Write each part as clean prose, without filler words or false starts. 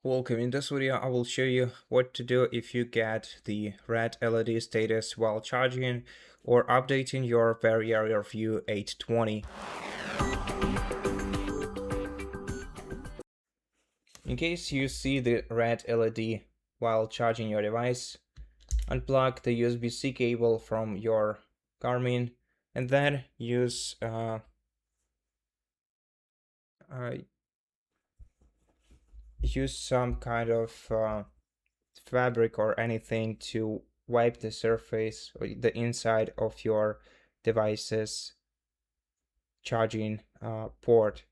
Welcome. In this video, I will show you what to do if you get the red LED status while charging or updating your Varia RearVue 820. In case you see the red LED while charging your device, unplug the USB-C cable from your Garmin and then use some kind of fabric or anything to wipe the surface or the inside of your device's charging port.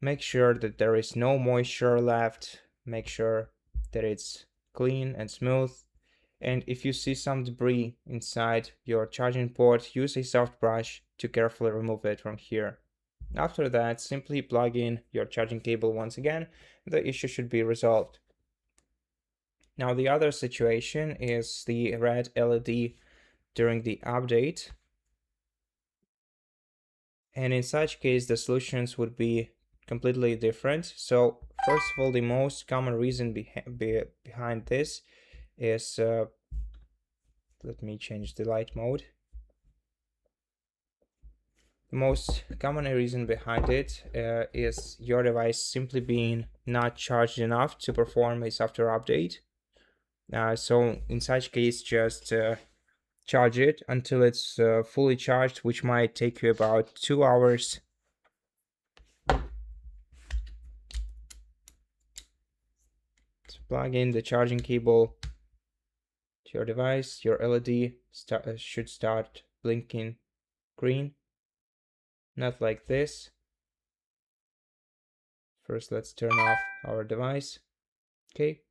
Make sure that there is no moisture left. Make sure that it's clean and smooth. And if you see some debris inside your charging port, use a soft brush to carefully remove it from here. After that, simply plug in your charging cable once again. The issue should be resolved. Now the other situation is the red LED during the update. And in such case, the solutions would be completely different. So first of all, the most common reason behind this is, let me change the light mode. The most common reason behind it is your device simply being not charged enough to perform a software update. So in such case, just charge it until it's fully charged, which might take you about 2 hours. So plug in the charging cable to your device. Your LED should start blinking green, not like this. First, let's turn off our device. Okay,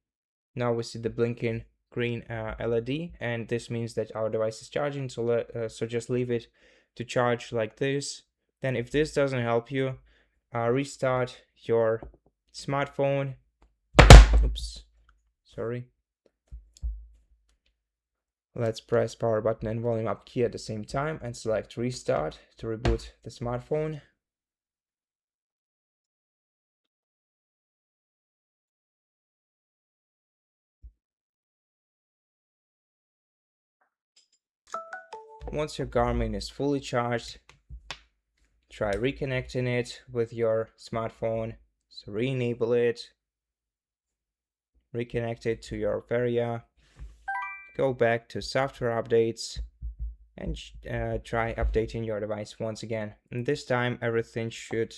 now we see the blinking green LED, and this means that our device is charging. So just leave it to charge like this. Then if this doesn't help you, restart your smartphone. Oops, sorry. Let's press power button and volume up key at the same time and select restart to reboot the smartphone. Once your Garmin is fully charged, try reconnecting it with your smartphone. So re-enable it, reconnect it to your Varia, go back to software updates, and try updating your device once again. And this time everything should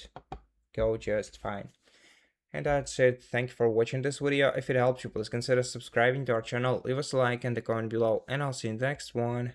go just fine. And that's it. Thank you for watching this video. If it helped you, please consider subscribing to our channel, leave us a like and a comment below, and I'll see you in the next one.